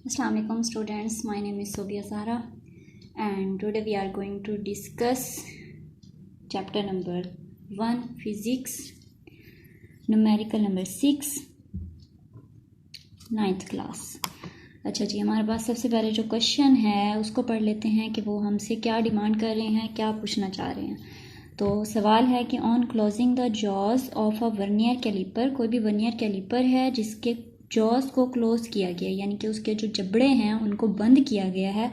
Assalamu alaikum students, my name is Sobia Zahra and today we are going to discuss chapter number 1 physics, numerical number 6, 9th class। अच्छा जी, हमारे पास सबसे पहले जो question है उसको पढ़ लेते हैं कि वो हमसे क्या डिमांड कर रहे हैं, क्या पूछना चाह रहे हैं। तो सवाल है कि on closing the jaws of a vernier calliper, कोई भी वर्नियर कैलिपर है जिसके जॉज को क्लोज किया गया यानी कि उसके जो जबड़े हैं उनको बंद किया गया है,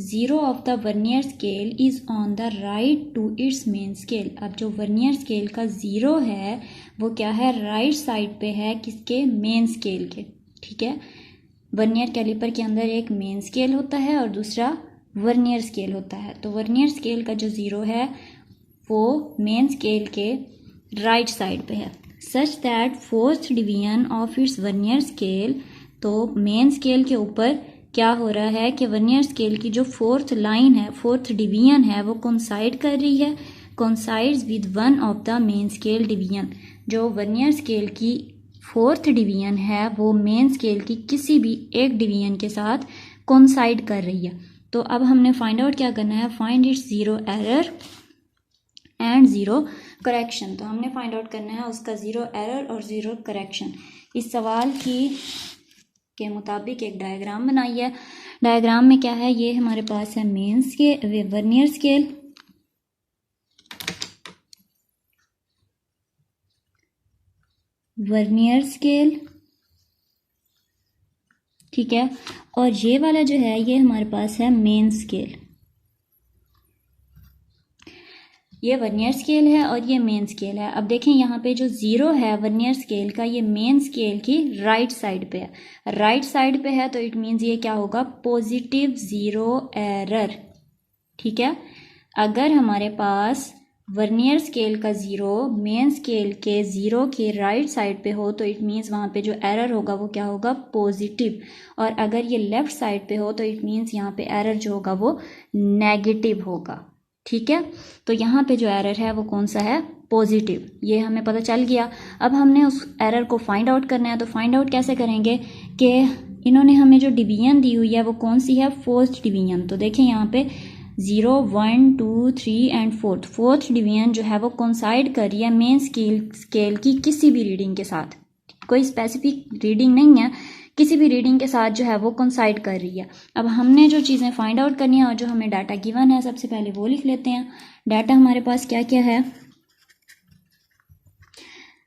zero of the vernier scale is on the right to its main scale. अब जो वर्नियर स्केल का ज़ीरो है वो क्या है, राइट साइड पे है, किसके, मेन स्केल के। ठीक है, वर्नियर कैलिपर के अंदर एक मेन स्केल होता है और दूसरा वर्नियर स्केल होता है। तो वर्नियर स्केल का जो ज़ीरो है वो मेन स्केल के राइट साइड पे है, such that fourth division of its vernier scale. तो मेन स्केल के ऊपर क्या हो रहा है कि वर्नियर स्केल की जो फोर्थ लाइन है, फोर्थ डिवीजन है, वो कोइंसाइड कर रही है, coincides with one of the main scale division. जो वर्नियर स्केल की फोर्थ डिवीजन है वो मेन स्केल की किसी भी एक डिवीजन के साथ कोइंसाइड कर रही है। तो अब हमने फाइंड आउट क्या करना है, find its zero error and zero correction. तो हमने फाइंड आउट करना है उसका ज़ीरो एरर और ज़ीरो करेक्शन। इस सवाल के मुताबिक एक डायग्राम बनाई है। डायग्राम में क्या है, ये हमारे पास है main scale, vernier scale, vernier scale, ठीक है, और ये वाला जो है ये हमारे पास है मेन स्केल। ये वर्नियर स्केल है और ये मेन स्केल है। अब देखें यहाँ पे जो ज़ीरो है वर्नियर स्केल का, ये मेन स्केल की राइट साइड पे है, राइट साइड पे है, तो इट मीन्स ये क्या होगा, पॉजिटिव ज़ीरो एरर। ठीक है, अगर हमारे पास वर्नियर स्केल का ज़ीरो मेन स्केल के ज़ीरो के राइट साइड पे हो तो इट मीन्स वहाँ पे जो एरर होगा वो क्या होगा, पॉजिटिव। और अगर ये लेफ्ट साइड पे हो तो इट मीन्स यहाँ पे एरर जो होगा वो नेगेटिव होगा। ठीक है, तो यहाँ पे जो एरर है वो कौन सा है, पॉजिटिव। ये हमें पता चल गया। अब हमने उस एरर को फाइंड आउट करना है। तो फाइंड आउट कैसे करेंगे कि इन्होंने हमें जो डिवीजन दी हुई है वो कौन सी है, फोर्थ डिवीजन। तो देखें यहाँ पे 0, 1, 2, 3 एंड फोर्थ डिवीजन जो है वो कोइंसाइड कर रही है मेन स्केल की किसी भी रीडिंग के साथ। कोई स्पेसिफिक रीडिंग नहीं है, किसी भी रीडिंग के साथ जो है वो कोइंसाइड कर रही है। अब हमने जो चीज़ें फाइंड आउट करनी है और जो हमें डाटा गिवन है सबसे पहले वो लिख लेते हैं। डाटा हमारे पास क्या क्या है,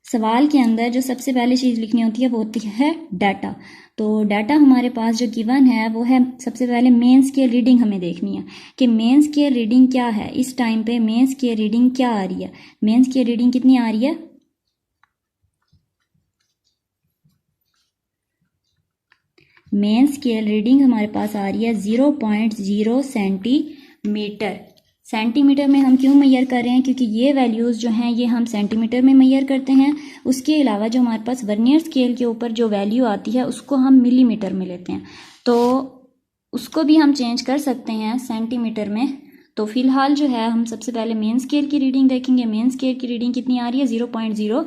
सवाल के अंदर जो सबसे पहले चीज़ लिखनी होती है वो होती है डाटा। तो डाटा हमारे पास जो गिवन है वो है, सबसे पहले मेन स्केल रीडिंग हमें देखनी है कि मेन स्केल रीडिंग क्या है, इस टाइम पे मेन स्केल रीडिंग क्या आ रही है। मेन स्केल रीडिंग कितनी आ रही है, मेन स्केल रीडिंग हमारे पास आ रही है 0.0 सेंटीमीटर। सेंटीमीटर में हम क्यों मैयर कर रहे हैं, क्योंकि ये वैल्यूज़ जो हैं ये हम सेंटीमीटर में मैयर करते हैं। उसके अलावा जो हमारे पास वर्नियर स्केल के ऊपर जो वैल्यू आती है उसको हम मिलीमीटर में लेते हैं, तो उसको भी हम चेंज कर सकते हैं सेंटीमीटर में। तो फिलहाल जो है हम सबसे पहले मेन स्केल की रीडिंग देखेंगे। मेन स्केल की रीडिंग कितनी आ रही है, 0.0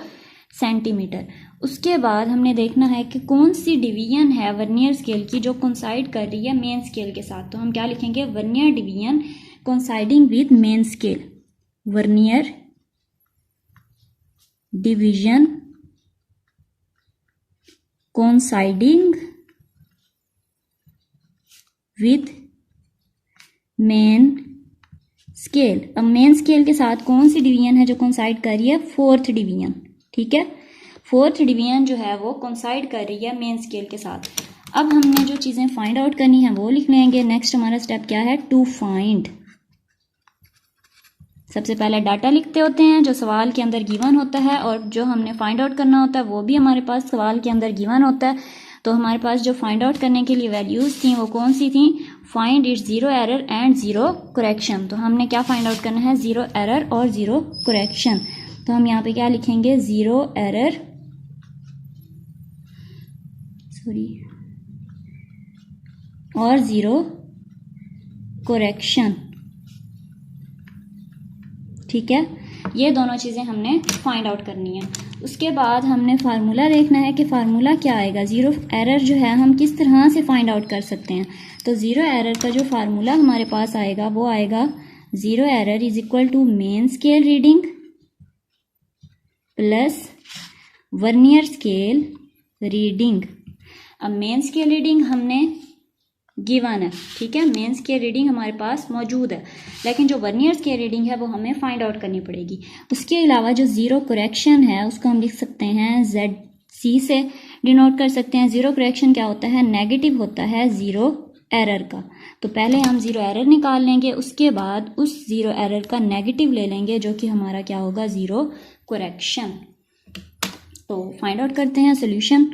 सेंटीमीटर। उसके बाद हमने देखना है कि कौन सी डिवीजन है वर्नियर स्केल की जो कोइंसाइड कर रही है मेन स्केल के साथ। तो हम क्या लिखेंगे, vernier division coinciding with main scale, vernier division coinciding with main scale. अब मेन स्केल के साथ कौन सी डिवीजन है जो कोइंसाइड कर रही है, फोर्थ डिवीजन। ठीक है, फोर्थ डिवीजन जो है वो कोइंसाइड कर रही है मेन स्केल के साथ। अब हमने जो चीज़ें फाइंड आउट करनी है वो लिख लेंगे। नेक्स्ट हमारा स्टेप क्या है, टू फाइंड। सबसे पहले डाटा लिखते होते हैं जो सवाल के अंदर गिवन होता है, और जो हमने फाइंड आउट करना होता है वो भी हमारे पास सवाल के अंदर गिवन होता है। तो हमारे पास जो फाइंड आउट करने के लिए वैल्यूज़ थी वो कौन सी थी, find its zero error and zero correction. तो हमने क्या फाइंड आउट करना है, ज़ीरो एरर और ज़ीरो करेक्शन। तो हम यहाँ पे क्या लिखेंगे, ज़ीरो एरर, और ज़ीरो करेक्शन। ठीक है, ये दोनों चीज़ें हमने फाइंड आउट करनी है। उसके बाद हमने फार्मूला देखना है कि फार्मूला क्या आएगा। ज़ीरो एरर जो है हम किस तरह से फाइंड आउट कर सकते हैं। तो ज़ीरो एरर का जो फार्मूला हमारे पास आएगा वो आएगा zero error is equal to main scale reading plus vernier scale reading. अब मेन स्केल रीडिंग हमने गिवन है, ठीक है, मेन स्केल रीडिंग हमारे पास मौजूद है, लेकिन जो वर्नियर स्केल रीडिंग है वो हमें फाइंड आउट करनी पड़ेगी। उसके अलावा जो ज़ीरो करेक्शन है उसको हम लिख सकते हैं ZC से डिनोट कर सकते हैं। ज़ीरो करेक्शन क्या होता है, नेगेटिव होता है ज़ीरो एरर का। तो पहले हम ज़ीरो एरर निकाल लेंगे, उसके बाद उस ज़ीरो एरर का नेगेटिव ले लेंगे जो कि हमारा क्या होगा, ज़ीरो करेक्शन। तो फाइंड आउट करते हैं सोल्यूशन।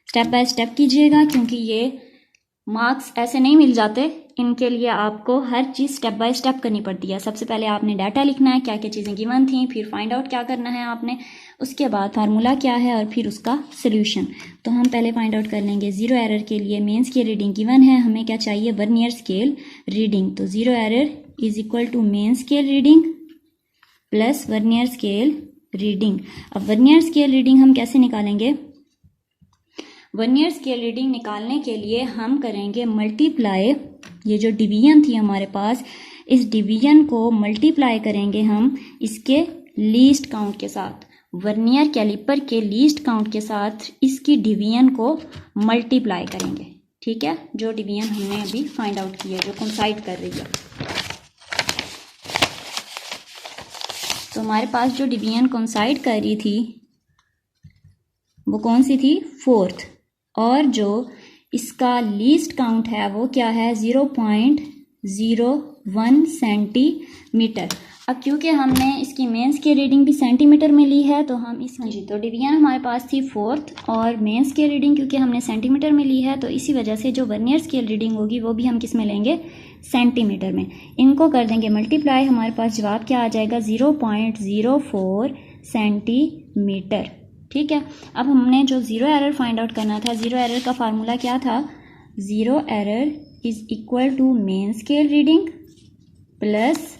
स्टेप बाय स्टेप कीजिएगा क्योंकि ये मार्क्स ऐसे नहीं मिल जाते, इनके लिए आपको हर चीज़ स्टेप बाय स्टेप करनी पड़ती है। सबसे पहले आपने डाटा लिखना है, क्या क्या चीज़ें गिवन थी, फिर फाइंड आउट क्या करना है आपने, उसके बाद फार्मूला क्या है और फिर उसका सोल्यूशन। तो हम पहले फाइंड आउट कर लेंगे ज़ीरो एरर के लिए मेन स्केल रीडिंग गिवन है, हमें क्या चाहिए, वर्नियर स्केल रीडिंग। तो zero error is equal to main scale reading plus vernier scale reading. अब वर्नियर स्केल रीडिंग हम कैसे निकालेंगे, वर्नियर स्केल रीडिंग निकालने के लिए हम करेंगे मल्टीप्लाई, ये जो डिवीजन थी हमारे पास, इस डिवीजन को मल्टीप्लाई करेंगे हम इसके लीस्ट काउंट के साथ। वर्नियर कैलिपर के लीस्ट काउंट के साथ इसकी डिवीजन को मल्टीप्लाई करेंगे, ठीक है, जो डिवीजन हमने अभी फाइंड आउट की है, जो कोइंसाइड कर रही है। तो हमारे पास जो डिवीजन कोइंसाइड कर रही थी वो कौन सी थी, फोर्थ, और जो इसका लीस्ट काउंट है वो क्या है, 0.01 सेंटीमीटर। अब क्योंकि हमने इसकी मेन स्केल रीडिंग भी सेंटीमीटर में ली है तो हम इस तो डिवीजन हमारे पास थी फोर्थ और मेन स्केल रीडिंग क्योंकि हमने सेंटीमीटर में ली है, तो इसी वजह से जो वर्नियर स्केल रीडिंग होगी वो भी हम किस में लेंगे, सेंटीमीटर में। इनको कर देंगे मल्टीप्लाई, हमारे पास जवाब क्या आ जाएगा, 0.04 सेंटीमीटर, ठीक है। अब हमने जो ज़ीरो एरर फाइंड आउट करना था, ज़ीरो एरर का फार्मूला क्या था, zero error is equal to main scale reading plus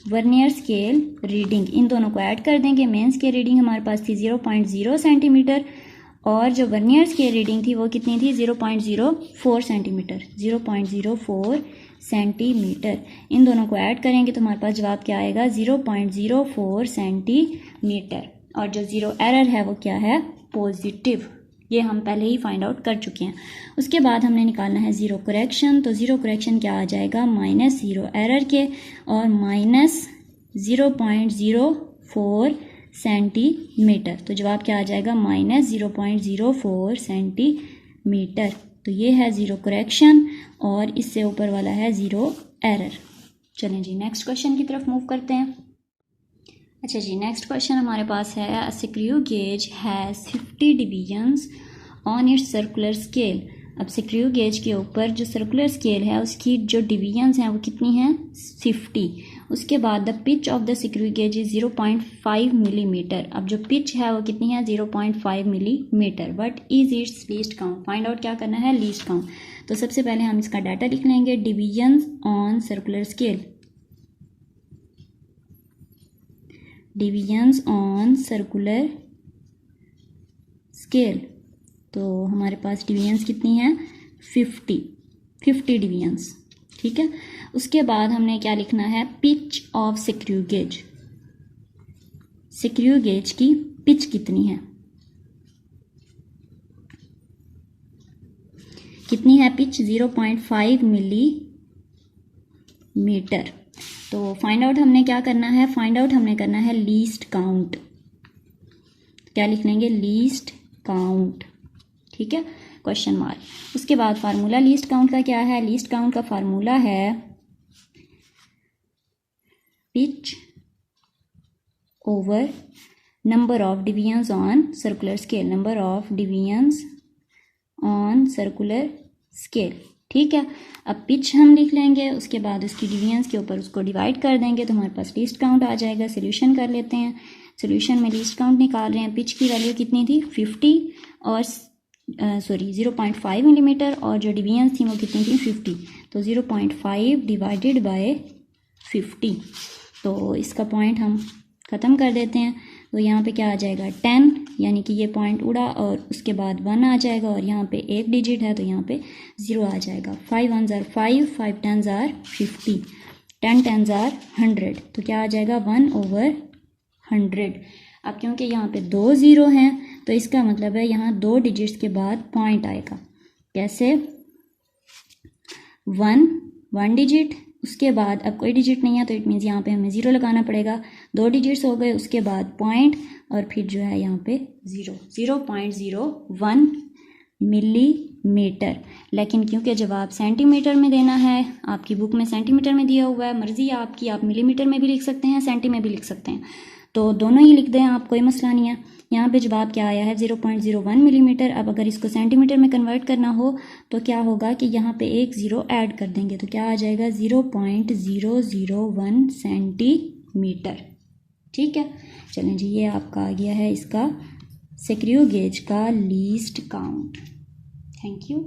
vernier scale reading. इन दोनों को ऐड कर देंगे। मेन स्केल रीडिंग हमारे पास थी 0.0 सेंटीमीटर और जो वर्नियर स्केल रीडिंग थी वो कितनी थी, 0.04 सेंटीमीटर, 0.04 सेंटीमीटर। इन दोनों को ऐड करेंगे तो हमारे पास जवाब क्या आएगा, 0.04 सेंटीमीटर। और जो ज़ीरो एरर है वो क्या है, पॉजिटिव। ये हम पहले ही फाइंड आउट कर चुके हैं। उसके बाद हमने निकालना है ज़ीरो करेक्शन। तो ज़ीरो करेक्शन क्या आ जाएगा, माइनस ज़ीरो एरर के और माइनस 0.04 सेंटीमीटर। तो जवाब क्या आ जाएगा, माइनस 0.04 सेंटीमीटर। तो ये है ज़ीरो करेक्शन और इससे ऊपर वाला है ज़ीरो एरर। चलें जी नेक्स्ट क्वेश्चन की तरफ मूव करते हैं। अच्छा जी, नेक्स्ट क्वेश्चन हमारे पास है, a screw gauge has 50 divisions on it's circular scale. अब स्क्रू गेज के ऊपर जो सर्कुलर स्केल है उसकी जो डिवीजन्स हैं वो कितनी हैं, 50। उसके बाद the pitch of the screw gauge is 0.5 millimetre. अब जो पिच है वो कितनी है, 0.5 millimetre. What is it's least count, find out क्या करना है, लीस्ट काउंट। तो सबसे पहले हम इसका डाटा लिख लेंगे, divisions on circular scale, divisions on circular scale. तो हमारे पास डिवीजन्स कितनी हैं, 50 डिवीजन्स, ठीक है। उसके बाद हमने क्या लिखना है, pitch of screw gauge. Screw gauge की पिच कितनी है, कितनी है पिच, 0.5 मिलीमीटर। तो फाइंड आउट हमने क्या करना है, फाइंड आउट हमने करना है लीस्ट काउंट। क्या लिख लेंगे, लीस्ट काउंट, ठीक है, क्वेश्चन मार्क। उसके बाद फार्मूला लीस्ट काउंट का क्या है, लीस्ट काउंट का फार्मूला है pitch over number of divisions on circular scale, number of divisions on circular scale, ठीक है। अब पिच हम लिख लेंगे, उसके बाद उसकी डिवीजन्स के ऊपर उसको डिवाइड कर देंगे तो हमारे पास लीस्ट काउंट आ जाएगा। सोल्यूशन कर लेते हैं, सोल्यूशन में लीस्ट काउंट निकाल रहे हैं। पिच की वैल्यू कितनी थी, 50 और 0.5 मिलीमीटर और जो डिवीजन्स थी वो कितनी थी, 50। तो 0.5 डिवाइडेड बाय 50, तो इसका पॉइंट हम ख़त्म कर देते हैं। तो यहाँ पे क्या आ जाएगा 10, यानी कि ये पॉइंट उड़ा और उसके बाद 1 आ जाएगा और यहाँ पे एक डिजिट है तो यहाँ पे 0 आ जाएगा। 5 1s are 5, 5 10s are 50, 10 10s are 100, तो क्या आ जाएगा 1/100। अब क्योंकि यहाँ पे 2 0 हैं तो इसका मतलब है यहाँ 2 डिजिट्स के बाद पॉइंट आएगा। कैसे? 1 डिजिट, उसके बाद अब कोई डिजिट नहीं है तो इट मीन्स यहाँ पे हमें 0 लगाना पड़ेगा। 2 डिजिट्स हो गए, उसके बाद पॉइंट और फिर जो है यहाँ पे 0.01 मिलीमीटर। लेकिन क्योंकि जवाब सेंटीमीटर में देना है, आपकी बुक में सेंटीमीटर में दिया हुआ है, मर्ज़ी है आपकी, आप मिलीमीटर में भी लिख सकते हैं, सेंटी में भी लिख सकते हैं, तो दोनों ही लिख दें आप, कोई मसला नहीं है। यहाँ पे जवाब क्या आया है 0.01 मिलीमीटर। अब अगर इसको सेंटीमीटर में कन्वर्ट करना हो तो क्या होगा कि यहाँ पे एक 0 ऐड कर देंगे तो क्या आ जाएगा 0.001 सेंटीमीटर। ठीक है, चलें जी, ये आपका आ गया है इसका स्क्रू गेज का लीस्ट काउंट। Thank you.